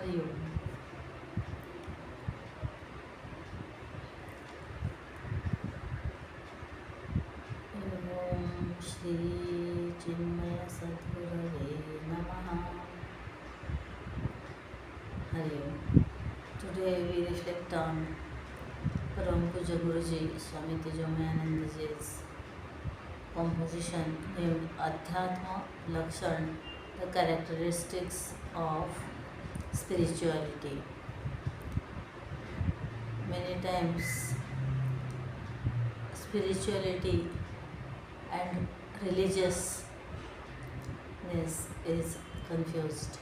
Hari Om. Om Shri Chinmaya Sadgurave Namaha. Hari Om. Today we reflect on Param Poojya Guruji Swami Tejomayanana's composition named Adhyatma Lakshan, the characteristics of spirituality. Many times spirituality and religiousness is confused.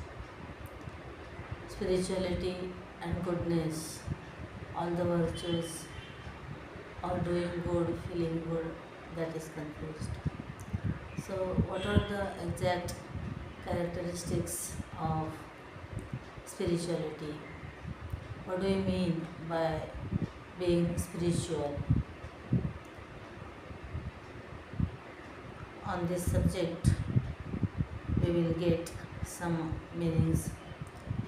Spirituality and goodness, all the virtues, or doing good, feeling good, that is confused. So what are the exact characteristics of spirituality? What do we mean by being spiritual? On this subject, we will get some meanings,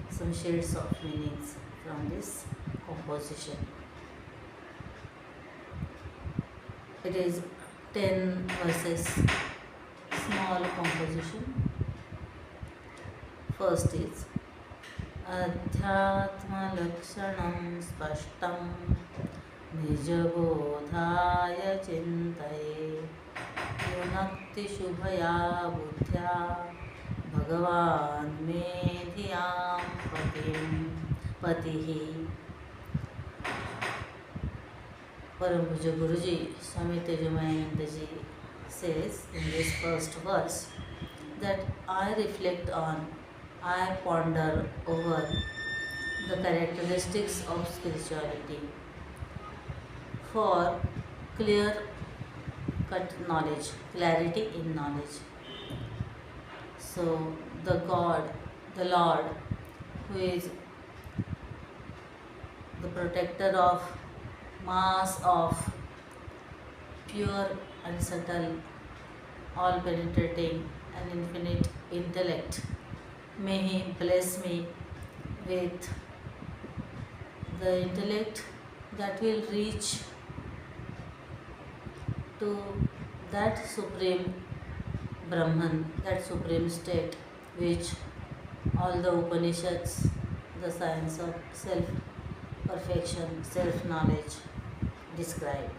some shades of meanings from this composition. It is 10 verses, small composition. First is Adhyatma Lakshanam Spashtam Nijabodhaya Chintaye Yunakti Shubhaya Buddhya Bhagavan Medhyam Patihi. Param Poojya Guruji Swami Tejomayanana says in this first verse that I reflect on, I ponder over the characteristics of spirituality for clear cut knowledge, clarity in knowledge. So the God, the Lord, who is the protector of mass of pure and subtle, all penetrating and infinite intellect, may He bless me with the intellect that will reach to that supreme Brahman, that supreme state which all the Upanishads, the science of self-perfection, self-knowledge describe.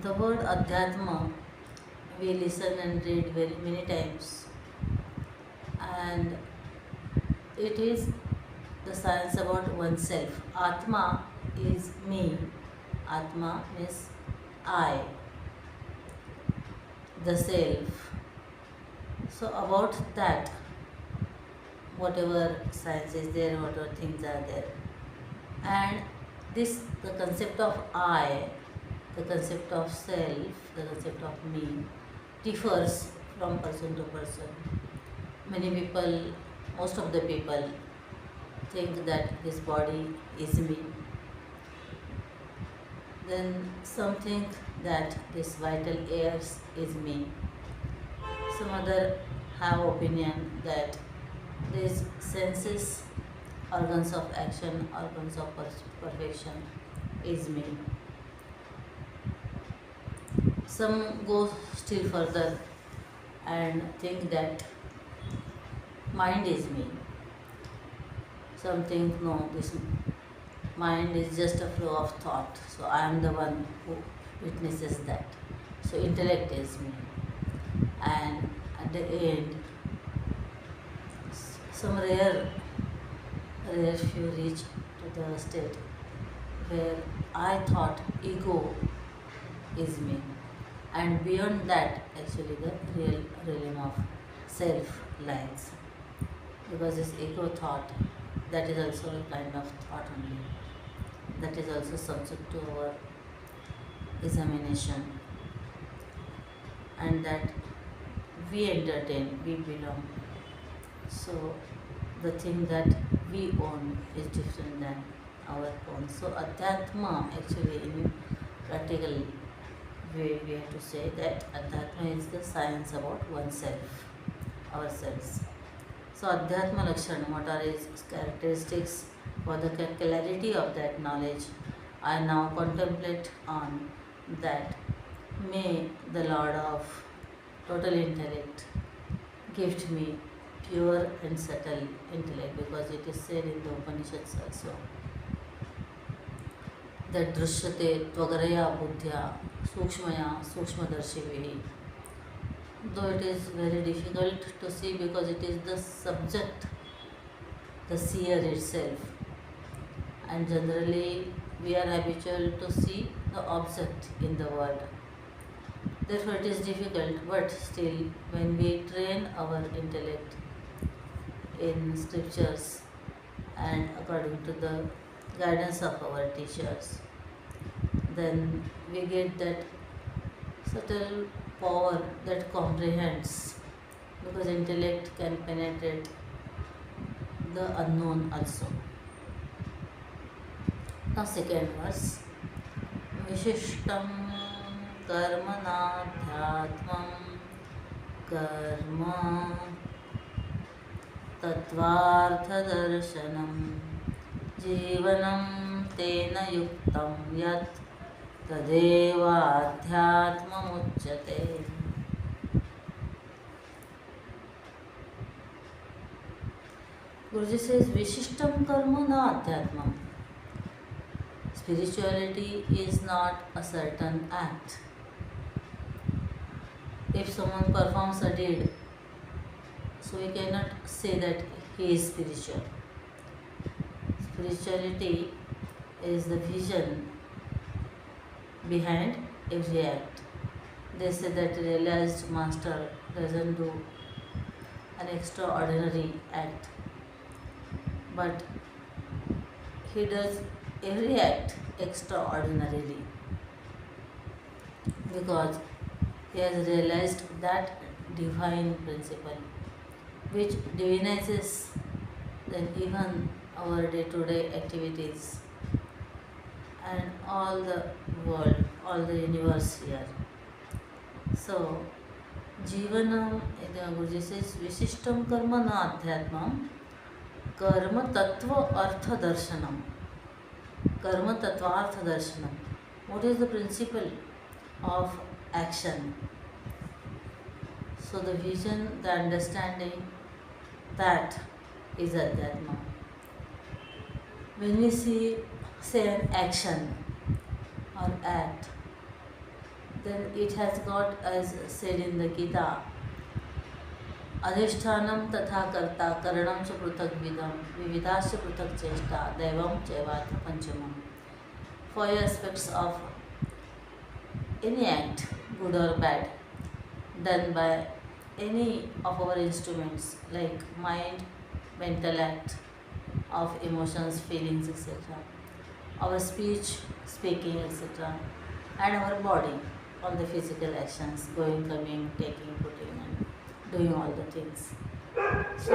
The word Adhyatma we listen and read very many times, and it is the science about oneself. Atma is me. Atma means I, the self. So about that, whatever science is there, whatever things are there, and this, the concept of I, the concept of self, the concept of me, differs from person to person. Many people, most of the people think that this body is me. Then some think that this vital air is me. Some other have opinion that these senses, organs of action, organs of perfection is me. Some go still further and think that mind is me. Some think no, this mind is just a flow of thought, so I am the one who witnesses that. So intellect is me. And at the end, some rare few reach to the state where I thought ego is me. And beyond that, actually the real realm of self lies. Because this ego thought, that is also a kind of thought only. That is also subject to our examination. And that we entertain, we belong. So the thing that we own is different than our own. So Adhyatma, actually in practical way, we have to say that Adhyatma is the science about oneself, ourselves. So Adhyatma Lakshan, what are its characteristics for the clarity of that knowledge? I now contemplate on that. May the Lord of total intellect gift me pure and subtle intellect, because it is said in the Upanishads also that drishyate tvagaraya buddhya sukshmaya sukshmadarshivih. Though it is very difficult to see because it is the subject, the seer itself, and generally we are habitual to see the object in the world. Therefore it is difficult, but still when we train our intellect in scriptures and according to the guidance of our teachers, then we get that subtle power that comprehends, because intellect can penetrate the unknown also. Now second verse, Vishishtam karmanadhyatmam karma तत्वार्थदर्शनं जीवनं तेन युक्तं यत् तदेवाध्यात्ममुच्यते. Guruji says Vishishtam karma na adhyatmam. Spirituality is not a certain act. If someone performs a deed, so we cannot say that he is spiritual. Spirituality is the vision behind every act. They say that realized master doesn't do an extraordinary act, but he does every act extraordinarily, because he has realized that divine principle which divinizes then even our day-to-day activities and all the world, all the universe here. So, Jivanam, Guruji says, Vishishtam karma na adhyatmam, karma tattva artha darshanam. Karma tattva artha darshanam. What is the principle of action? So, the vision, the understanding, that is Adhyatma. When we see, say, an action or act, then it has got, as said in the Gita, Adhishtanam tatha karta karanam cha pruthak vidam vividasya pruthak cheshta devam chevatra panchamam. 5 aspects of any act, good or bad, done by any of our instruments like mind, mental act of emotions, feelings, etc., our speech, speaking, etc., and our body, all the physical actions, going, coming, taking, putting, and doing all the things. So,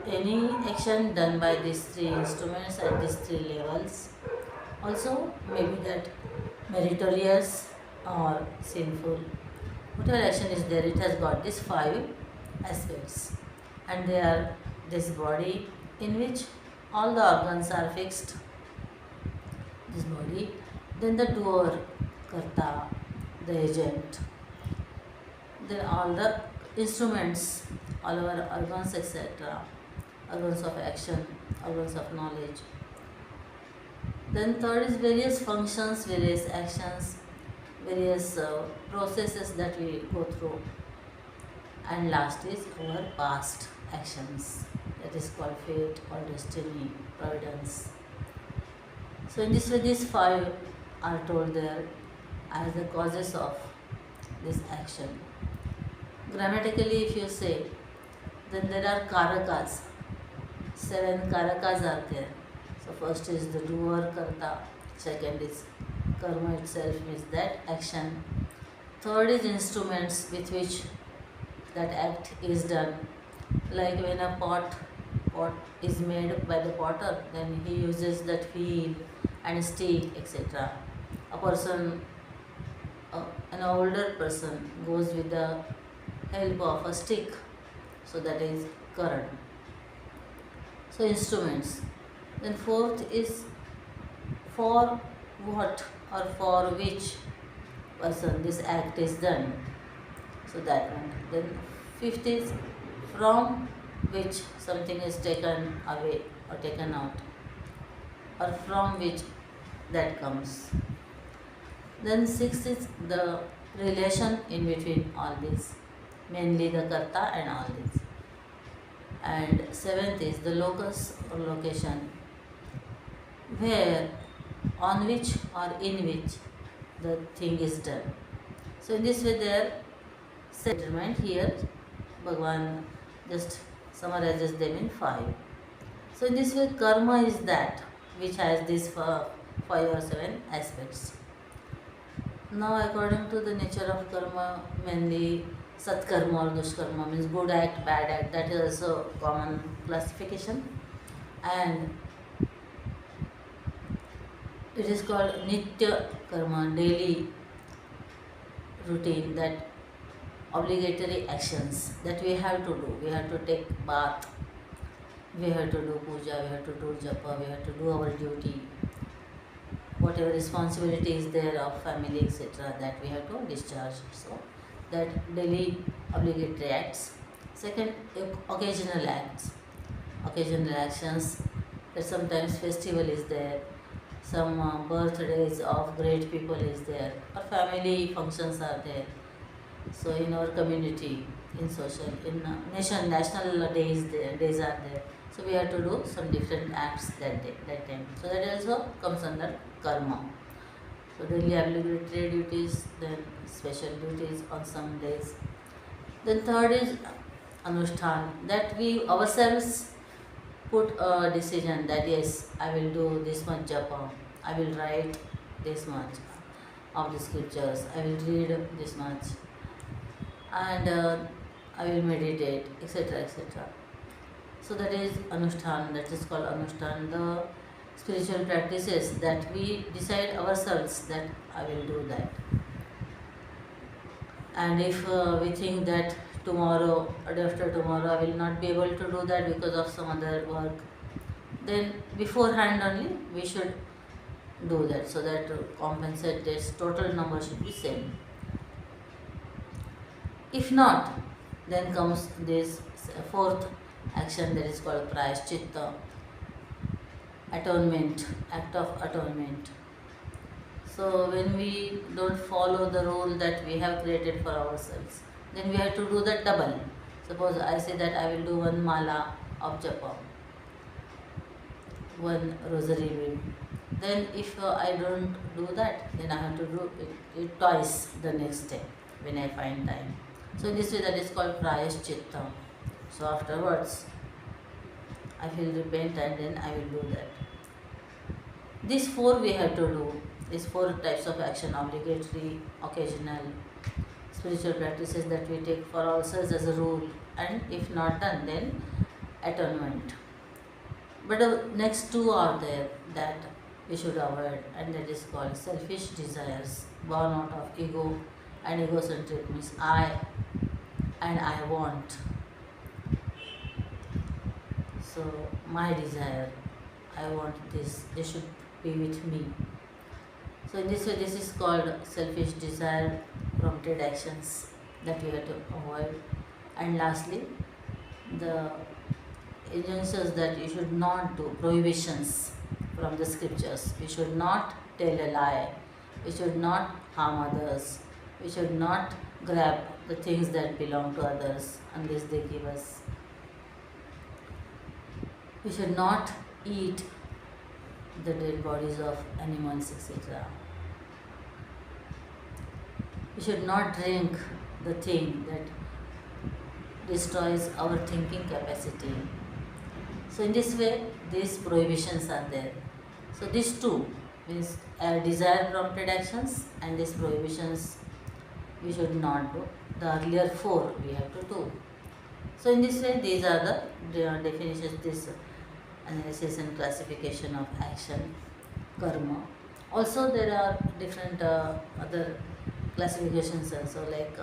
any action done by these 3 instruments at these 3 levels also may be that meritorious or sinful. Whatever action is there, it has got these 5 aspects, and they are this body in which all the organs are fixed, this body, then the doer, karta, the agent, then all the instruments, all our organs, etc., organs of action, organs of knowledge. Then third is various functions, various actions, various processes that we go through, and last is our past actions, that is called fate or destiny, providence. So in this way these 5 are told there as the causes of this action. Grammatically if you say, then there are karakas, 7 karakas are there. So first is the doer, karta, second is karma itself, means that action. Third is instruments with which that act is done. Like when a pot is made by the potter, then he uses that wheel and stick, etc. A person, an older person goes with the help of a stick, so that is karan. So instruments. Then fourth is for what or for which person this act is done. So that one. Then fifth is from which something is taken away or taken out, or from which that comes. Then sixth is the relation in between all these, mainly the karta and all these. And seventh is the locus or location, where, on which or in which the thing is done. So in this way there determined here. Bhagavan just summarizes them in 5. So in this way karma is that which has these 5 or 7 aspects. Now according to the nature of karma, mainly satkarma or dushkarma means good act, bad act, that is also common classification. And it is called nitya karma, daily routine, that obligatory actions that we have to do. We have to take bath, we have to do puja, we have to do japa, we have to do our duty, whatever responsibility is there of family, etc., that we have to discharge. So that daily obligatory acts. Second, occasional acts, occasional actions, that sometimes festival is there, some birthdays of great people is there, or family functions are there. So in our community, in social, in nation, national days are there. So we have to do some different acts that day, that time. So that also comes under karma. So daily obligatory duties, then special duties on some days. Then third is anushthan, that we ourselves put a decision that yes, I will do this much japa, I will write this much of the scriptures, I will read this much, and I will meditate, etc., etc. So that is anushthan, that is called anushthan, the spiritual practices that we decide ourselves that I will do that. And if we think that tomorrow or day after tomorrow I will not be able to do that because of some other work, then beforehand only we should do that, so that to compensate this total number should be same. If not, then comes this fourth action, that is called prayaschitta, atonement, act of atonement. So when we don't follow the rule that we have created for ourselves, then we have to do that double. Suppose I say that I will do one mala of japa, one rosary bead. Then if I don't do that, then I have to do it twice the next day when I find time. So in this way that is called prayaschitta. So afterwards I will repent and then I will do that. These 4 we have to do. These 4 types of action: obligatory, occasional, spiritual practices that we take for ourselves as a rule, and if not done, then atonement. But the next 2 are there that we should avoid, and that is called selfish desires, born out of ego, and egocentric means I and I want. So my desire, I want this should be with me. So in this way, this is called selfish desire, prompted actions that we have to avoid. And lastly, the injunctions that you should not do, prohibitions from the scriptures. We should not tell a lie, we should not harm others, we should not grab the things that belong to others unless they give us. We should not eat the dead bodies of animals, etc. We should not drink the thing that destroys our thinking capacity. So in this way, these prohibitions are there. So these 2 means desire prompted actions, and these prohibitions we should not do. The earlier 4 we have to do. So in this way, these are the definitions, this analysis and classification of action, karma. Also there are different other classifications also, like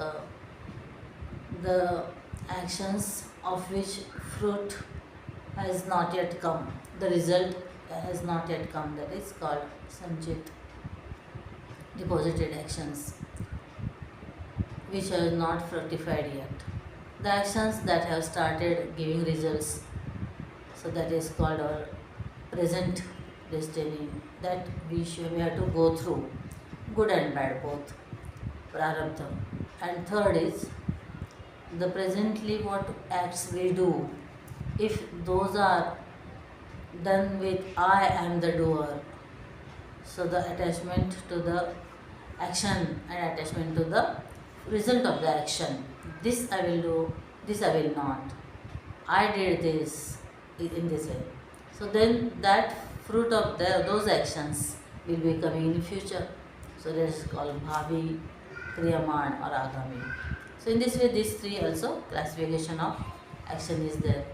the actions of which fruit has not yet come. The result has not yet come. That is called sanchit, deposited actions, which are not fructified yet. The actions that have started giving results, so that is called our present destiny, that we have to go through, good and bad both, prarabdha. And third is the presently what acts we do, if those are done with I am the doer, so the attachment to the action and attachment to the result of the action. This I will do, this I will not. I did this in this way. So then that fruit of those actions will be coming in future. So that is called bhavi, kriyaman or agami. So in this way these three also classification of action is there.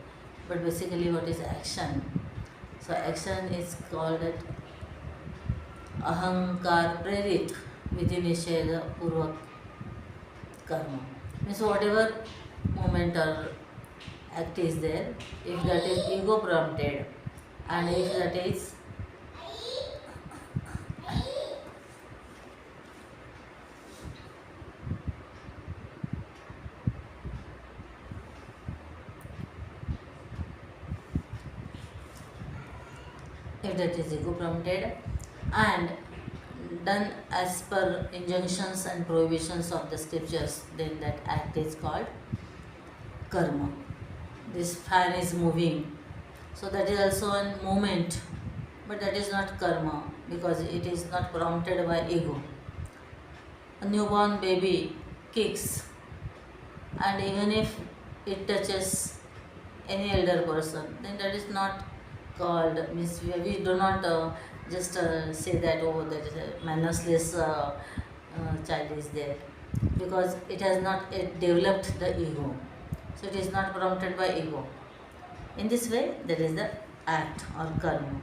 But basically what is action? So action is called at ahankar prerit vidinisheda purvak karma. Means whatever moment or act is there, if that is ego prompted and if that is ego prompted and done as per injunctions and prohibitions of the scriptures, then that act is called karma. This fan is moving, so that is also a movement, but that is not karma because it is not prompted by ego. A newborn baby kicks, and even if it touches any elder person, then that is not called, means we do not just say that, oh, that is a mannerless child is there, because it has not yet developed the ego, so it is not prompted by ego. In this way, that is the act or karma.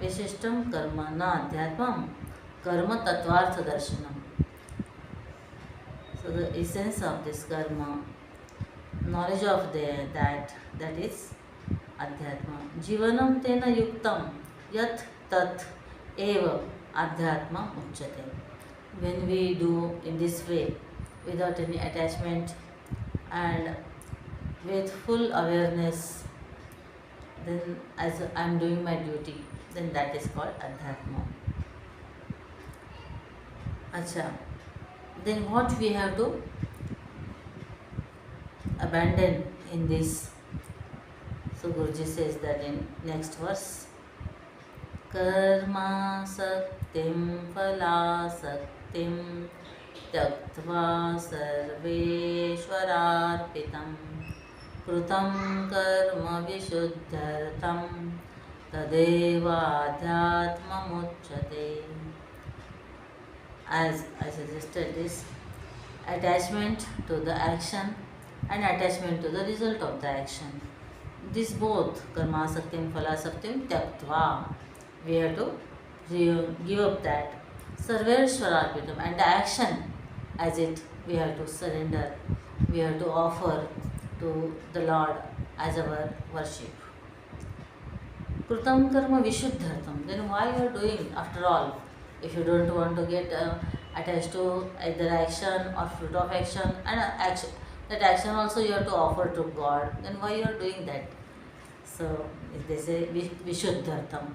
Vishishtam karma na adhyatmam karma tattvartha darshanam. So the essence of this karma, knowledge of that is Adhyatma. Jivanam tena yuktam yat tat eva Adhyatma uchyate. When we do in this way, without any attachment and with full awareness, then as I am doing my duty, then that is called Adhyatma. Acha. Then what we have to abandon in this? So Guruji says that in next verse, Karma saktim phala saktim tyaktva sarveshwararpitam krutam karma vishuddhartam tadeva adhyatma muchyate. As I suggested, this attachment to the action and attachment to the result of the action, this both, karma saktim phala saktim tyaktva, we have to give up that sarveshwararpitam, and the action as it we have to surrender, we have to offer to the Lord as our worship. Krutam karma vishuddhartam, then why you are doing after all? If you don't want to get attached to either action or fruit of action, and action, that action also you have to offer to God, then why you are doing that? So they say vishuddhartam,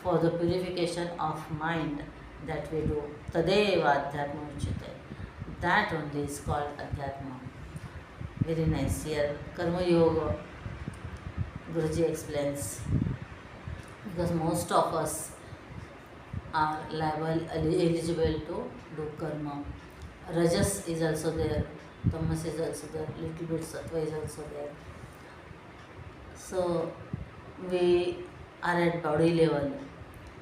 for the purification of mind that we do. Tadeva adhyatma uchyate. That only is called adhyatma. Very nice. Here karma yoga Guruji explains, because most of us are eligible to do karma. Rajas is also there, tamas is also there, little bit sattva is also there. So we are at body level,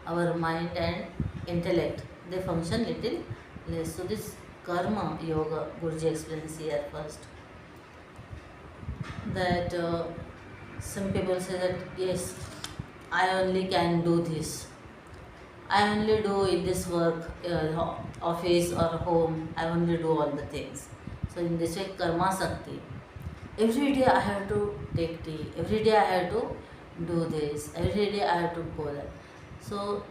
our mind and intellect, they function little less. So this karma yoga Guruji explains here first, that some people say that yes, I only can do this, I only do in this work, office or home, I only do all the things. So in this way karma sakti, Every day I have to take tea, every day I have to do this, every day I have to go there. So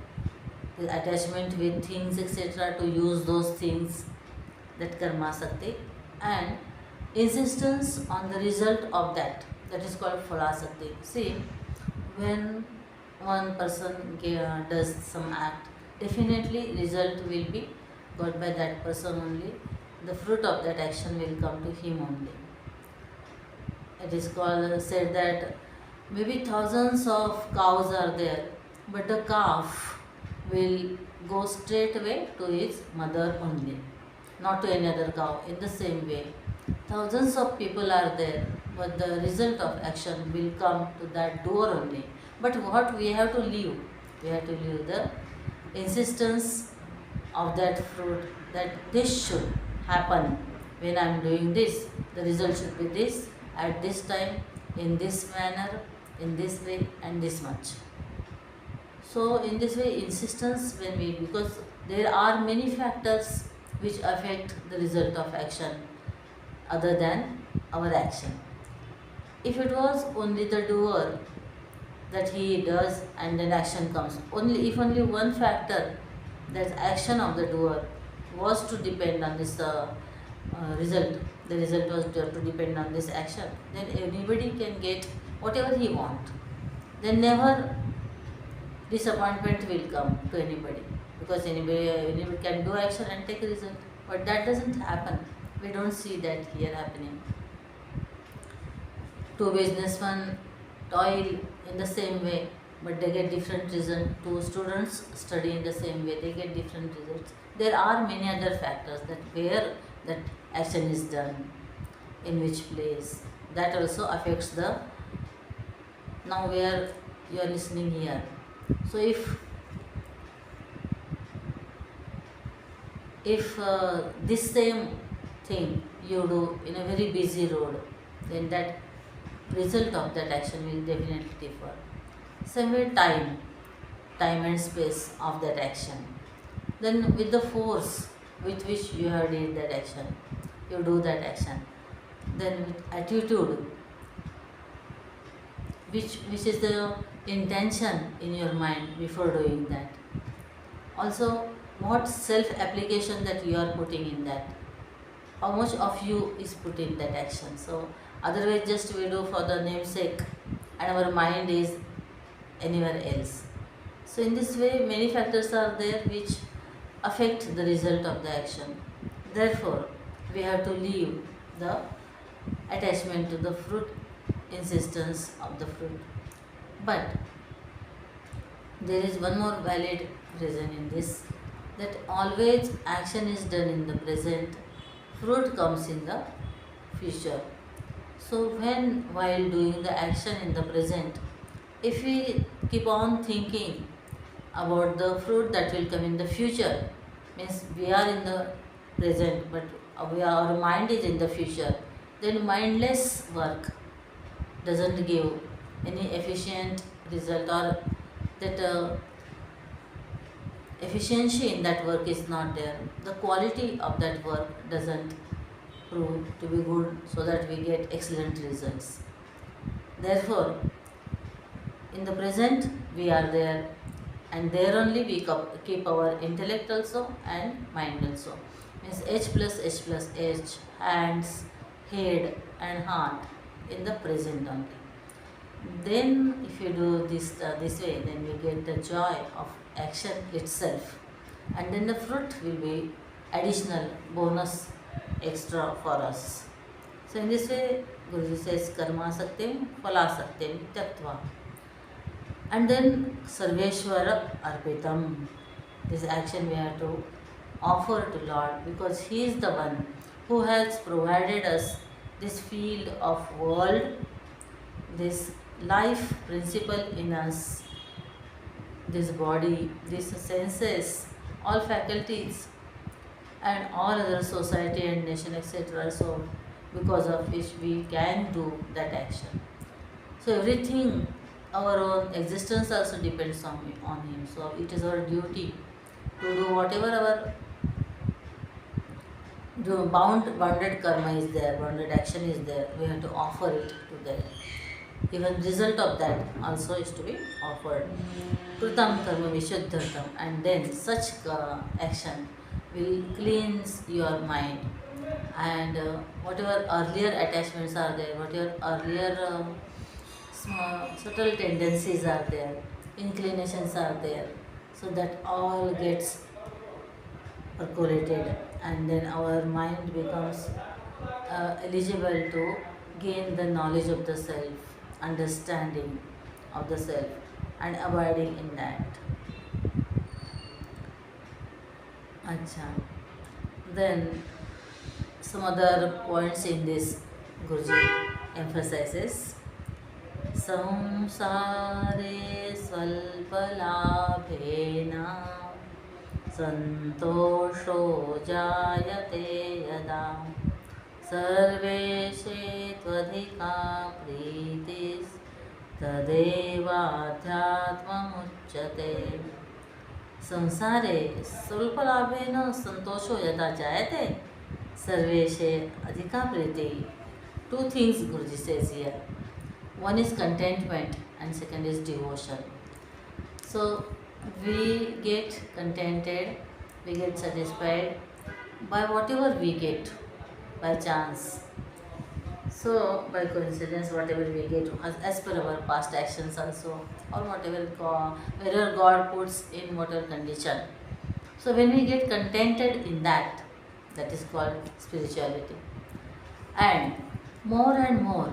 the attachment with things etc. to use those things, that karma sakti, and insistence on the result of that, that is called phala sakti. See, when one person does some act, definitely result will be got by that person only. The fruit of that action will come to him only. It is called said that maybe thousands of cows are there, but the calf will go straight away to its mother only, not to any other cow. In the same way, thousands of people are there, but the result of action will come to that door only. But what we have to leave? We have to leave the insistence of that fruit, that this should happen. When I am doing this, the result should be this, at this time, in this manner, in this way, and this much. So in this way, insistence, when we, because there are many factors which affect the result of action other than our action. If it was only the doer, that he does and then action comes, only if only one factor, that action of the doer, was to depend on this result, the result was to depend on this action, then anybody can get whatever he want. Then never disappointment will come to anybody, because anybody can do action and take a result. But that doesn't happen. We don't see that here happening. Two businessmen toil in the same way, but they get different results. Two students study in the same way, they get different results. There are many other factors, that where that action is done, in which place, that also affects the, now where you are listening here. So if this same thing you do in a very busy road, then that result of that action will definitely differ. Same way time and space of that action. Then with the force with which you have did that action, you do that action. Then with attitude, which is the intention in your mind before doing that. Also, what self-application that you are putting in that. How much of you is put in that action. So otherwise just we do for the namesake and our mind is anywhere else. So in this way many factors are there which affect the result of the action. Therefore we have to leave the attachment to the fruit, insistence of the fruit. But there is one more valid reason in this, that always action is done in the present, fruit comes in the future. So while doing the action in the present, if we keep on thinking about the fruit that will come in the future, means we are in the present but our mind is in the future, then mindless work doesn't give any efficient result, or that efficiency in that work is not there. The quality of that work doesn't prove to be good, so that we get excellent results. Therefore, in the present we are there, and there only we keep our intellect also and mind also. Means H plus H, hands, head and heart in the present only. Then if you do this way, then we get the joy of action itself, and then the fruit will be additional bonus extra for us. So in this way Guruji says karma satyam phala satyam tyaktva, and then sarveshwara arpitam, this action we have to offer to Lord, because He is the one who has provided us this field of world, this life principle in us, this body, these senses, all faculties and all other society and nation etc. So because of which we can do that action. So everything, our own existence also depends on Him. So it is our duty to do whatever our bounded karma is there, bounded action is there. We have to offer it to them. Even result of that also is to be offered. Kritam karma vishuddhatam, and then such action will cleanse your mind, and whatever earlier attachments are there, whatever earlier small subtle tendencies are there, inclinations are there, so that all gets percolated, and then our mind becomes eligible to gain the knowledge of the self, understanding of the self, and abiding in that. Acha. Then some other points in this Guruji emphasizes. Samsare svalpalabhena santosho jayate yada सर्वेशे त्वधिका प्रीतिस् तदेवाध्यात्ममुच्यते. संसारे स्वल्पलाभेन संतोषो यथा जायते सर्वेशे अधिका प्रीति. Two things Guruji says here. One is contentment and second is devotion. So we get contented, we get satisfied by whatever we get, by chance. So by coincidence, whatever we get as per our past actions also, or whatever wherever God puts in whatever condition. So when we get contented in that, that is called spirituality. And more,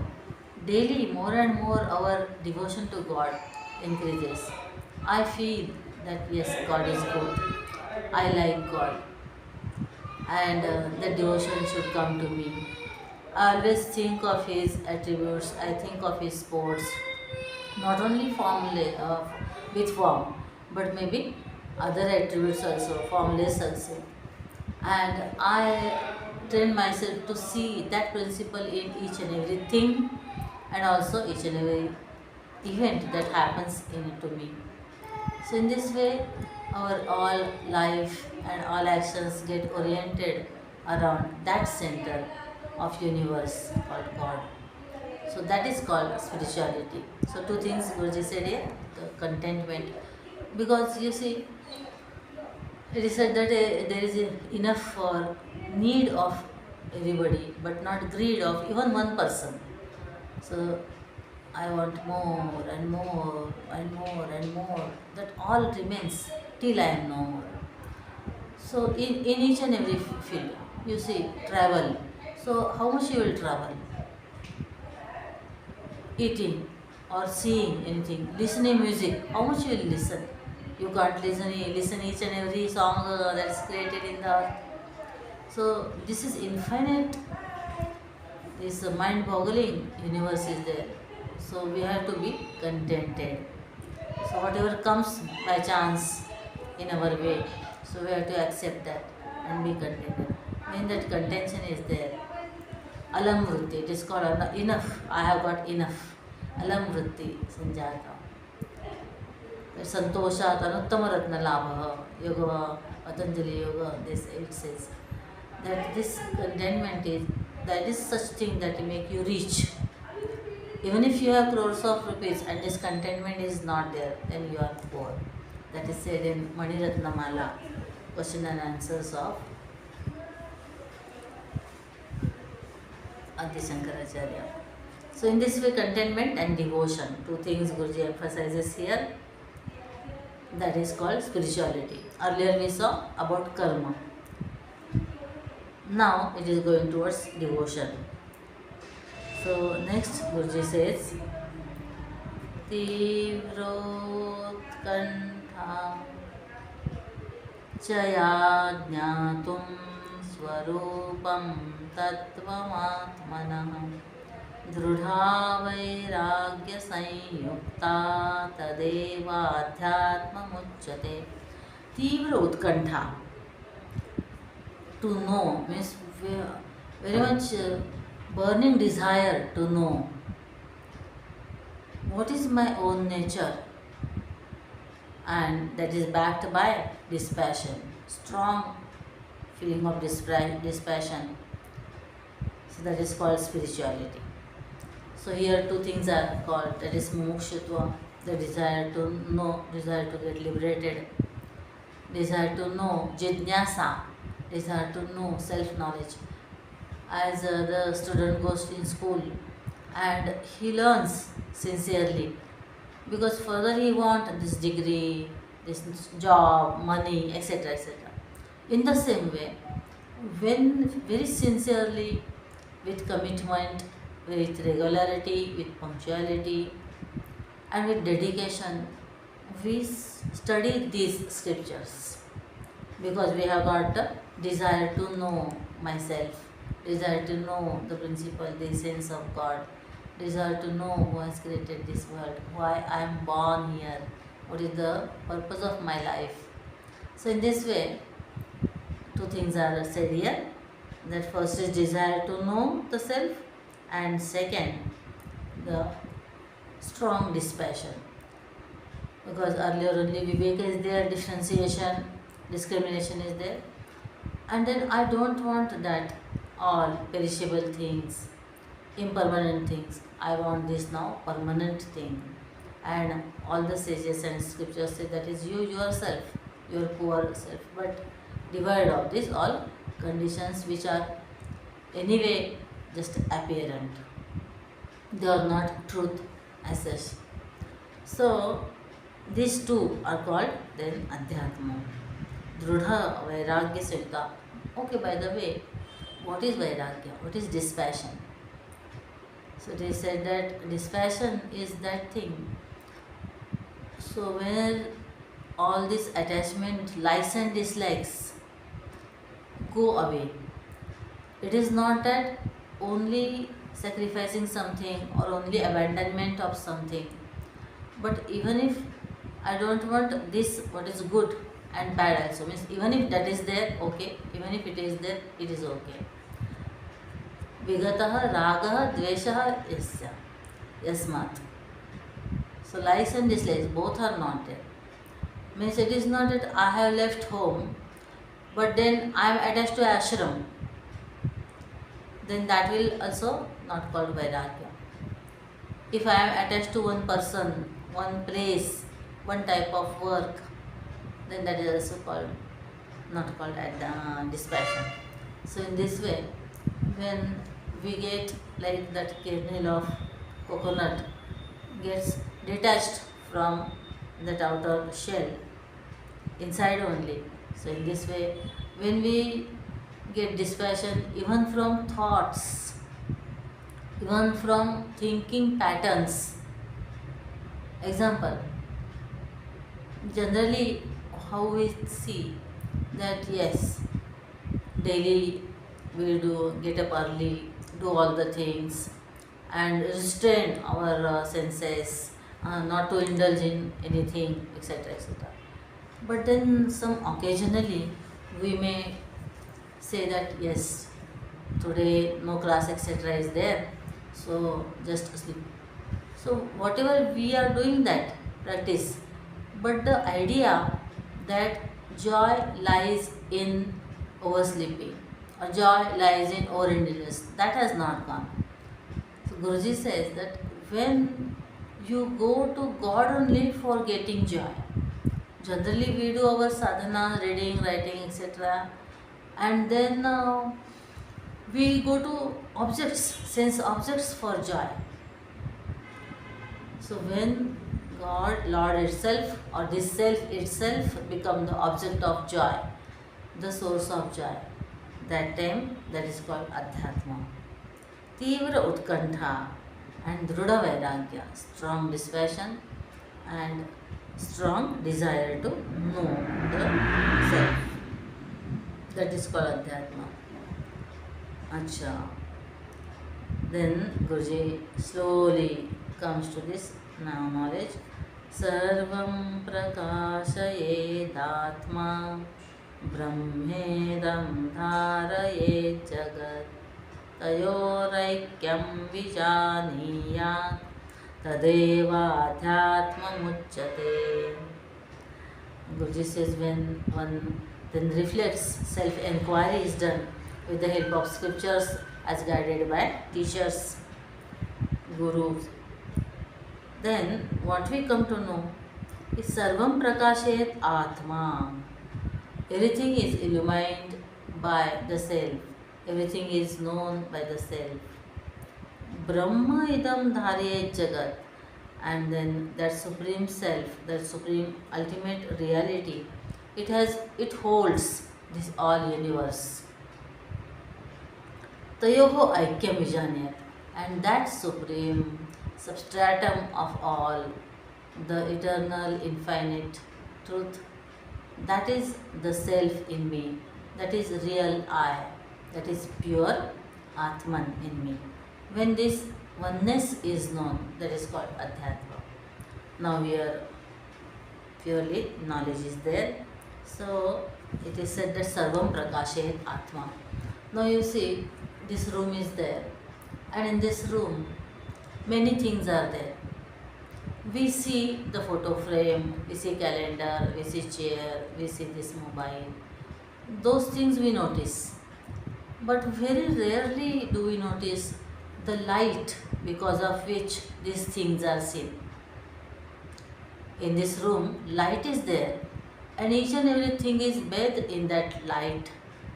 daily more and more our devotion to God increases. I feel that yes, God is good. I like God, and the devotion should come to me. I always think of His attributes. I think of His sports, not only with form, but maybe other attributes also, formless also. And I train myself to see that principle in each and everything, and also each and every event that happens to me. So in this way, our all life and all actions get oriented around that center of universe called God. So that is called spirituality. So two things Guruji said here, the contentment, because you see, it is said that there is enough for need of everybody, but not greed of even one person. So I want more and more and more and more. That all remains till I am no more. So in each and every field, you see, travel. So how much you will travel? Eating or seeing anything, listening music, how much you will listen? You can't listen each and every song that is created in the earth. So this is infinite. This mind-boggling universe is there. So we have to be contented. So whatever comes by chance in our way, so we have to accept that and be contented. When that contention is there, alam vritti, it is called enough. I have got enough. Alam vritti sanjata. Santoshat anuttama ratna labha. Yoga, Patanjali Yoga, it says that this contentment is such thing that will make you rich. Even if you have crores of rupees and this contentment is not there, then you are poor. That is said in Maniratna Mala, question and answers of Adi Shankaracharya. So in this way, contentment and devotion, two things Guruji emphasizes here. That is called spirituality. Earlier we saw about karma. Now it is going towards devotion. So next Guruji says, Tivrotkantha Chaya Jnatum Swarupam Tattvamatmanah Drudha Vairagya Sanyukta Tadeva Adhyatma Muchyate. Tivra Utkantha, to know, means very much burning desire to know what is my own nature, and that is backed by dispassion, strong feeling of dispassion. So that is called spirituality. So here two things are called, that is mumukshutva, the desire to know, desire to get liberated, desire to know, jidnyasa, desire to know, self-knowledge. As the student goes in school and he learns sincerely, because further he wants this degree, this job, money, etc. etc. In the same way, when very sincerely, with commitment, with regularity, with punctuality, and with dedication, we study these scriptures, because we have got the desire to know myself, desire to know the principle, the essence of God, desire to know who has created this world, why I am born here, what is the purpose of my life. So in this way, two things are said here. That first is desire to know the self, and second, the strong dispassion. Because earlier only viveka is there, differentiation, discrimination is there. And then I don't want that all perishable things, impermanent things. I want this now permanent thing. And all the sages and scriptures say that is you yourself, your poor self. But devoid of this all conditions which are anyway just apparent. They are not truth as such. So these two are called then Adhyatma. Drudha Vairagya Sutta. Okay, by the way, what is Vairagya? What is dispassion? So they said that dispassion is that thing. So where all this attachment, likes and dislikes go away. It is not that only sacrificing something or only abandonment of something, but even if I don't want this, what is good and bad also, means even if that is there, okay, even if it is there, it is okay. Vigatah ragah dveshah yasya yasmat. So likes and dislikes both are not there. Means it is not that I have left home, but then I am attached to ashram. Then that will also not called Vairagya. If I am attached to one person, one place, one type of work, then that is also called, not called dispassion. So in this way, when we get like that kernel of coconut gets detached from that outer shell, inside only. So in this way, when we get dispassion even from thoughts, even from thinking patterns. Example, generally how we see that yes, daily we do get up early, do all the things and restrain our senses, not to indulge in anything, etc. etc. But then some occasionally we may say that yes, today no class etc. is there, so just sleep. So whatever we are doing that practice, but the idea that joy lies in oversleeping or joy lies in overindulgence, that has not come. So Guruji says that when you go to God only for getting joy, generally we do our sadhana, reading, writing, etc. And then we go to objects, sense objects for joy. So when God, Lord itself or this self itself become the object of joy, the source of joy, that time that is called Adhyatma. Tivra Utkantha and Drudha Vairagya, strong dispassion and strong desire to know the self. That is called Adhyatma. Acha. Then Guruji slowly comes to this now knowledge. Sarvam prakashayedatma brahmedam dharaye jagat tayoraikyam vijaniyat tadeva adhyatma muchyate. Guruji says when one Then reflects, self-enquiry is done with the help of scriptures as guided by teachers, gurus. Then what we come to know is Sarvam Prakashayat Atma. Everything is illumined by the self. Everything is known by the self. Brahma idam dharye jagat. And then that supreme self, that supreme ultimate reality, it holds this all universe. Tayoho aikyam vijanayat. And that supreme substratum of all, the eternal infinite truth, that is the self in me, that is real I, that is pure Atman in me. When this oneness is known, that is called Adhyatma. Now here purely knowledge is there. So it is said that Sarvam Prakashayat Atma. Now you see, this room is there, and in this room many things are there. We see the photo frame, we see calendar, we see chair, we see this mobile. Those things we notice. But very rarely do we notice the light because of which these things are seen. In this room, light is there, and each and everything is bathed in that light,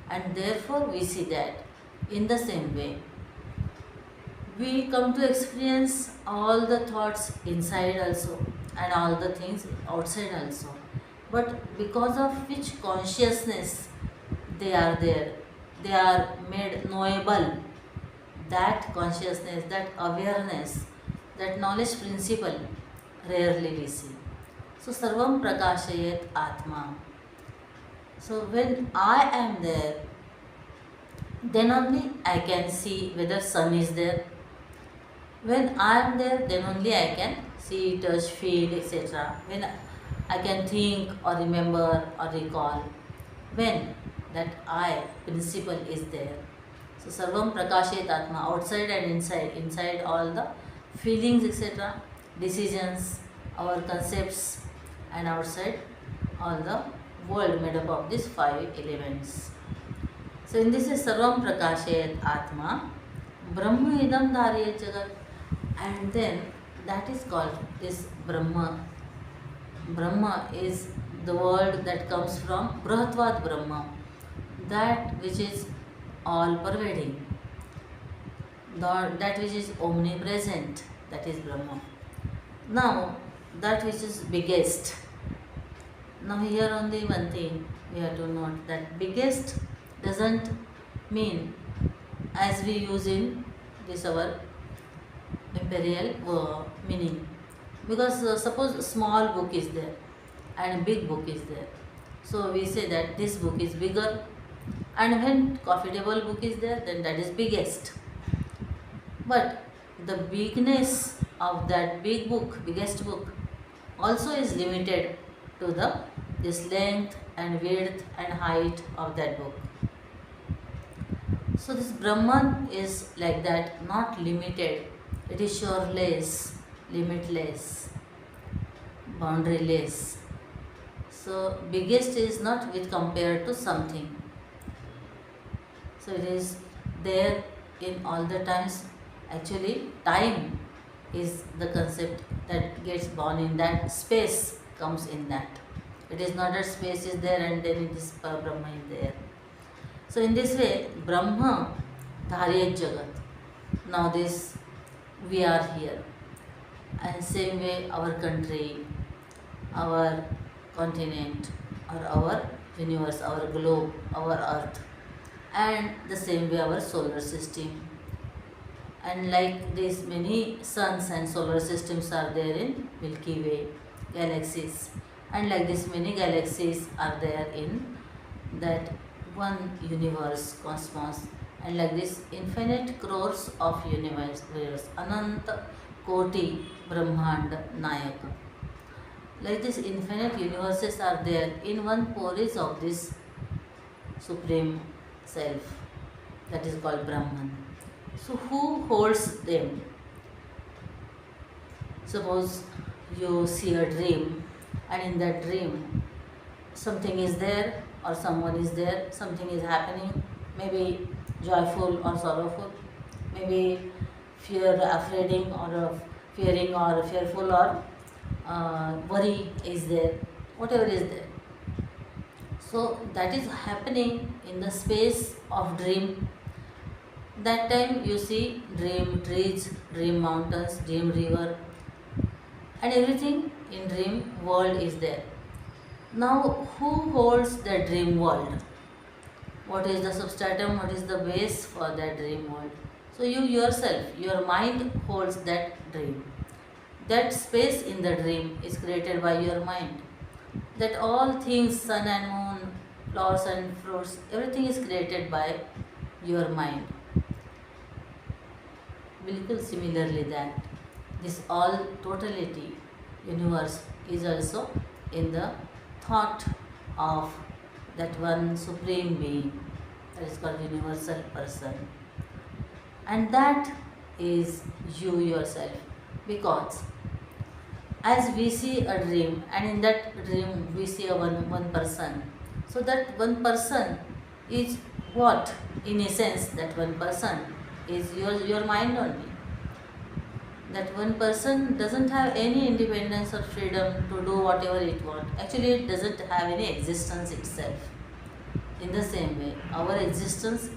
and therefore we see that. In the same way, we come to experience all the thoughts inside also and all the things outside also. But because of which consciousness they are there, they are made knowable. That consciousness, that awareness, that knowledge principle, rarely we see. So Sarvam Prakashayat Atma. So when I am there, then only I can see whether sun is there. When I am there, then only I can see, touch, feel, etc. When I can think or remember or recall. When that I principle is there. So Sarvam Prakashayat Atma, outside and inside, inside all the feelings, etc., decisions, our concepts, and outside all the world made up of these 5 elements. So in this is Sarvam Prakashayat Atma, Brahma idam dharye jagat, and then that is called this Brahma. Brahma is the word that comes from Brahatvat Brahma, that which is all pervading, that which is omnipresent, that is Brahma. Now that which is biggest. Now here only one thing we have to note, that biggest doesn't mean as we use in this our imperial meaning, because suppose a small book is there and a big book is there, so we say that this book is bigger, and when coffee table book is there, then that is biggest. But the bigness of that big book, biggest book, also is limited to this length and width and height of that book. So this Brahman is like that, not limited. It is shoreless, limitless, boundaryless. So biggest is not with compared to something. So it is there in all the times. Actually, time is the concept that gets born in that. Space comes in that. It is not that space is there and then it is Brahma is there. So in this way, Brahma Dharyat Jagat. Now this, we are here. And same way our country, our continent, or our universe, our globe, our earth, and the same way our solar system. And like this, many suns and solar systems are there in Milky Way, galaxies. And like this, many galaxies are there in that one universe, cosmos. And like this, infinite crores of universe, Ananta Koti Brahmand Nayaka. Like this, infinite universes are there in one porous of this supreme self, that is called Brahman. So who holds them? Suppose you see a dream, and in that dream something is there or someone is there, something is happening, maybe joyful or sorrowful, maybe fearing or fearful or worry is there, whatever is there. So that is happening in the space of dream. That time you see dream trees, dream mountains, dream river, and everything in dream world is there. Now, who holds the dream world? What is the substratum? What is the base for that dream world? So, you yourself, your mind holds that dream. That space in the dream is created by your mind. That all things, sun and moon, flowers and fruits, everything is created by your mind. बिल्कुल similarly that this all totality universe is also in the thought of that one supreme being, that is called universal person, and that is you yourself. Because as we see a dream, and in that dream we see a one person, so that one person is what? In essence, that one person is your mind only. That one person doesn't have any independence or freedom to do whatever it wants. Actually, it doesn't have any existence itself. In the same way, our existence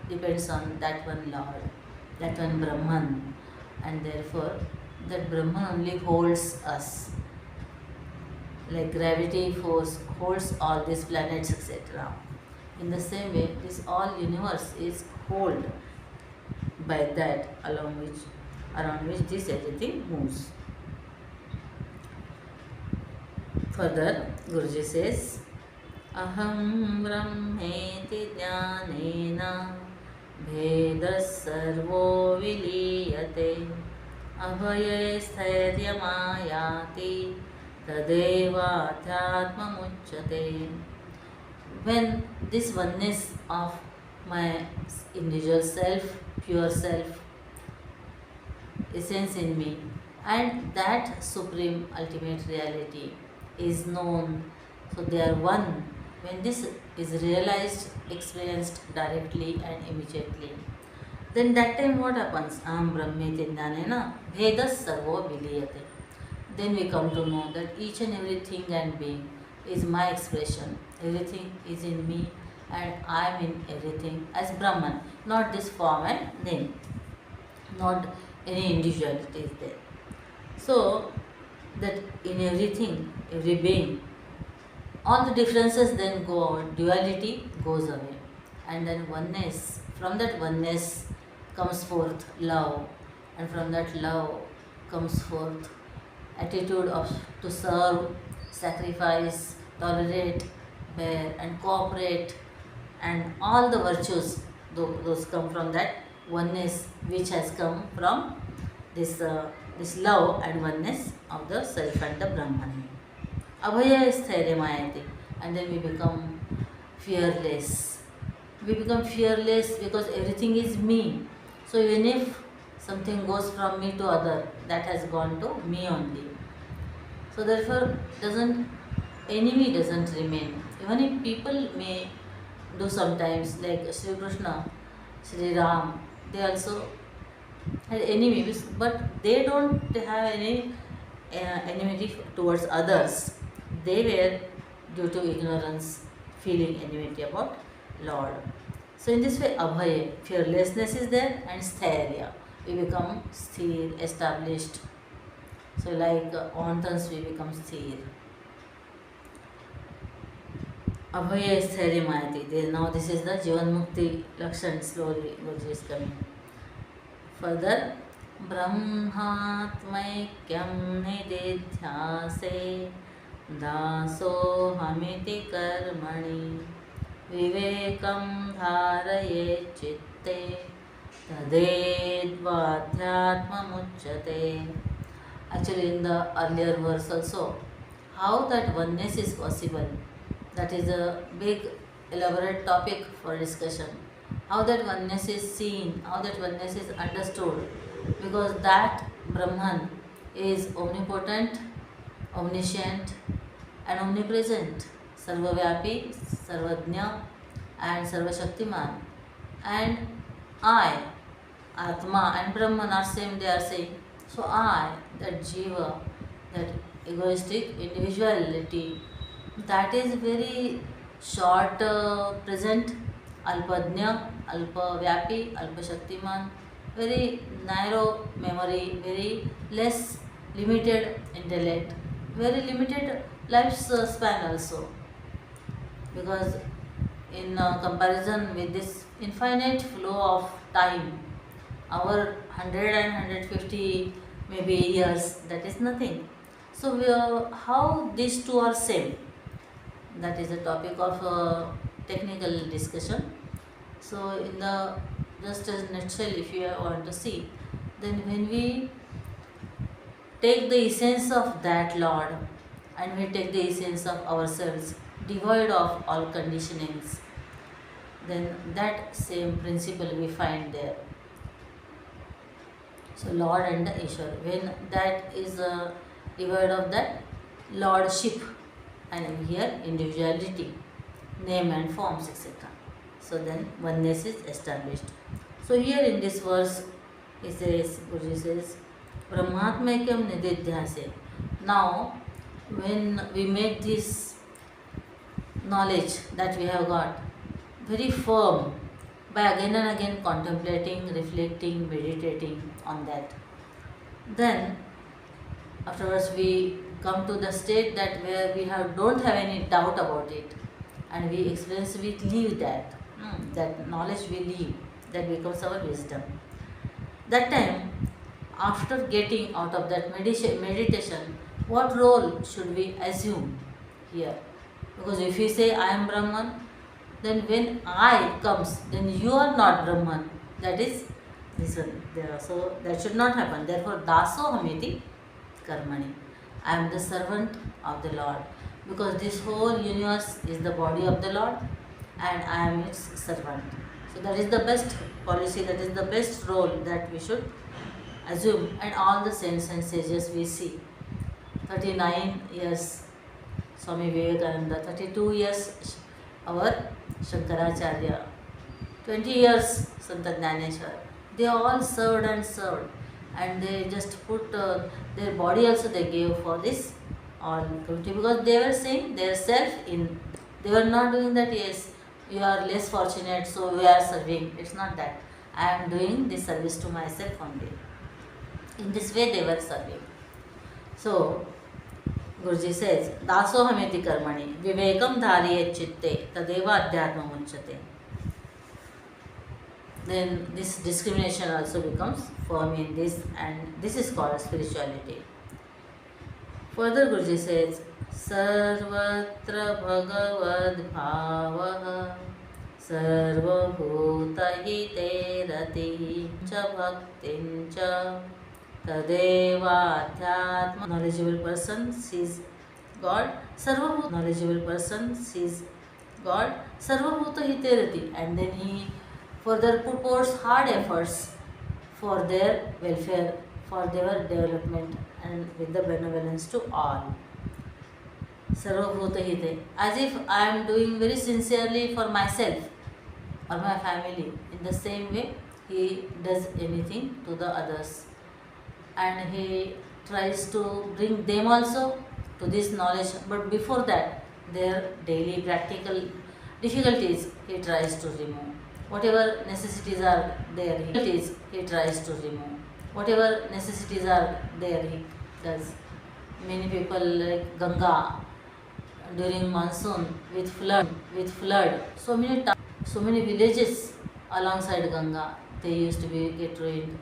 depends on that one Lord, that one Brahman, and therefore that Brahman only holds us. Like gravity force holds all these planets, etc. In the same way, this all universe is held by that around which this everything moves. Further, Guruji says, Aham Brahmeti Jnanena Vedas Sarvo Viliyate Abhaye Sthairyamayati Tadeva Adhyatma Muchyate. When this oneness of my individual self, pure self, essence in me, and that supreme ultimate reality is known, so they are one. When this is realized, experienced directly and immediately, then that time what happens? Aham Brahmeti Jnanena Vedas Sarvo Viliyate. Then we come to know that each and everything and being is my expression. Everything is in me and I am in everything as Brahman, not this form and name, not any individuality is there. So that in everything, every being, all the differences then go out, duality goes away, and then oneness. From that oneness comes forth love, and from that love comes forth attitude of to serve, sacrifice, tolerate, bear, and cooperate, and all the virtues. Those come from that oneness, which has come from this love and oneness of the self and the Brahman. Abhaya is Sthairyamayati, and then we become fearless. We become fearless because everything is me. So even if something goes from me to other, that has gone to me only. So therefore, enemy doesn't remain. Even if people may do sometimes, like Sri Krishna, Sri Ram, they also had enemies, but they don't have any enmity towards others. They were, due to ignorance, feeling enmity about Lord. So in this way, abhaya, fearlessness is there, and sthairya, we become sthir, established. So like mountains, we become sthir. Abhaya Sthairyamayati. Now this is the Jivan Mukti Lakshan. Slowly Guruji is coming. Further, Brahmatmaikyam nididhyase daso hamiti karmani vivekam dharaye chitte tadedvadhyatma muchyate. Actually, in the earlier verse also, how that oneness is possible, that is a big elaborate topic for discussion. How that oneness is seen, how that oneness is understood, because that Brahman is omnipotent, omniscient, and omnipresent. Sarvavyapi, Sarvajna, and Sarvashaktiman. And I, Atma and Brahman are same, they are saying. So I, that Jiva, that egoistic individuality, that is very short present, Alpadnya, Alpavyapi, Alpashaktiman, very narrow memory, very less limited intellect, very limited lifespan also. Because in comparison with this infinite flow of time, our 100 and 150 maybe years, that is nothing. So how these two are same, that is a topic of technical discussion. So in the just as nutshell, if you want to see, then when we take the essence of that Lord and we take the essence of ourselves, devoid of all conditionings, then that same principle we find there. So Lord and the Ishwar, when that is devoid of that lordship, and here individuality, name and forms, etc. So then oneness is established. So here in this verse, he says, Guruji says, Brahmatmaikam nididhyase. Now, when we make this knowledge that we have got very firm by again and again contemplating, reflecting, meditating on that, then afterwards we come to the state that where we don't have any doubt about it, and we experience, we leave that, that knowledge we leave, that becomes our wisdom. That time, after getting out of that meditation, what role should we assume here? Because if we say I am Brahman, then when I comes, then you are not Brahman. That is this one there. So that should not happen. Therefore, daso hamiti karmani. I am the servant of the Lord. Because this whole universe is the body of the Lord and I am its servant. So that is the best policy, that is the best role that we should assume. And all the saints and sages we see. 39 years Swami Vivekananda, 32 years our Shankaracharya, 20 years Santa Jnaneshwar. They all served and they just put their body also they gave for this all, because they were saying their self in, they were not doing that, yes, you are less fortunate so we are serving. It's not that. I am doing this service to myself only. In this way they were serving. So Guruji says, Daso hameti karmani, vivekam dhariyet chitte, tadeva adhyatma munchate. Then this discrimination also becomes firm in this, and this is called spirituality. Further Guruji says, Sarvatra bhagavad bhavaha sarvabhuta hite rati cha bhaktin cha tadeva adhyatma. Knowledgeable person sees God, sarvabhuta knowledgeable person sees God, sarvabhuta hite rati, and then he further pours hard efforts for their welfare, for their development, and with the benevolence to all. Sarvabhuta hite, as if I am doing very sincerely for myself or my family. In the same way, he does anything to the others, and he tries to bring them also to this knowledge. But before that, their daily practical difficulties he tries to remove. Whatever necessities are there, he tries to remove. Whatever necessities are there, he does. Many people like Ganga during monsoon with flood, so many villages alongside Ganga, they used to be get ruined.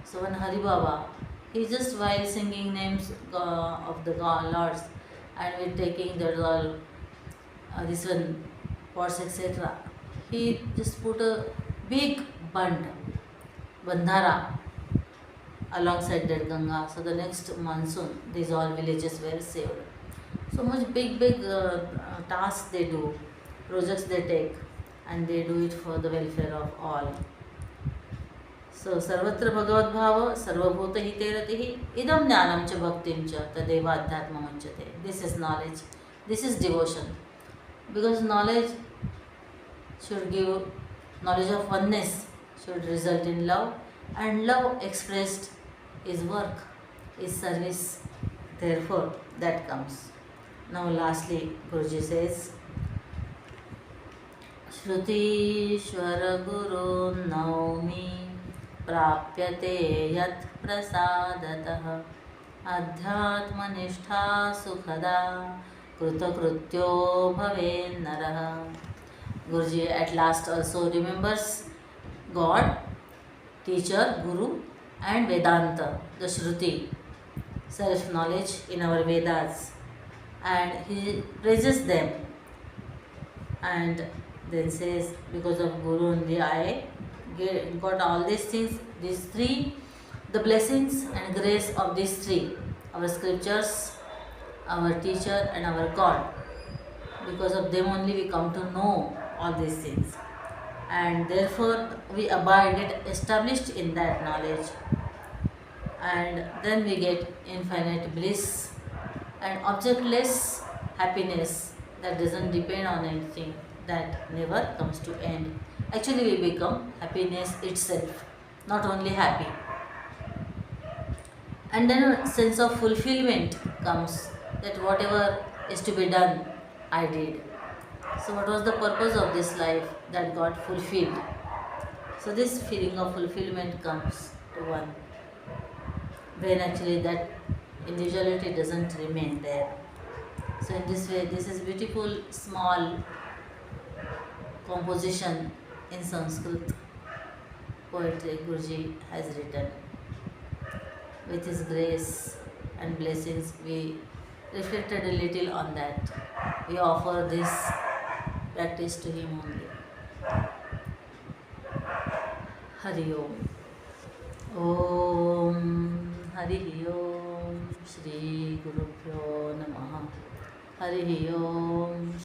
So when Hari Baba, he just while singing names of the lords and with taking that all this one pots etc., he just put a big bandhara alongside that Ganga. So the next monsoon, these all villages were saved. So much big tasks they do, projects they take, and they do it for the welfare of all. So sarvatra bhagavad bhava sarvabhuta hite ratihi idam jnanam cha bhaktim cha tadeva adhyatma munchate. This is knowledge, this is devotion. Because should give knowledge of oneness should result in love, and love expressed is work, is service. Therefore, that comes. Now, lastly, Guruji says, श्रुतीश्वर गुरो नौमि प्राप्यते यत् प्रसादतः अध्यात्मनिष्ठा सुखदा कृतकृत्यो भवेन्नरः. Guruji at last also remembers God, teacher, Guru, and Vedanta, the Shruti, self-knowledge in our Vedas, and he praises them and then says, because of Guru only I got all these things, these three, the blessings and grace of these three, our scriptures, our teacher, and our God. Because of them only we come to know all these things, and therefore we abide, get established in that knowledge, and then we get infinite bliss and objectless happiness that doesn't depend on anything, that never comes to end. Actually, we become happiness itself, not only happy. And then a sense of fulfillment comes, that whatever is to be done, I did. So what was the purpose of this life? That got fulfilled. So this feeling of fulfillment comes to one when actually that individuality doesn't remain there. So in this way, this is beautiful small composition in Sanskrit poetry Guruji has written. With his grace and blessings, we reflected a little on that. We offer this practice to him only. Hari Om. Om Hari Om Shri Gurubhyo Namaha. Hari Om.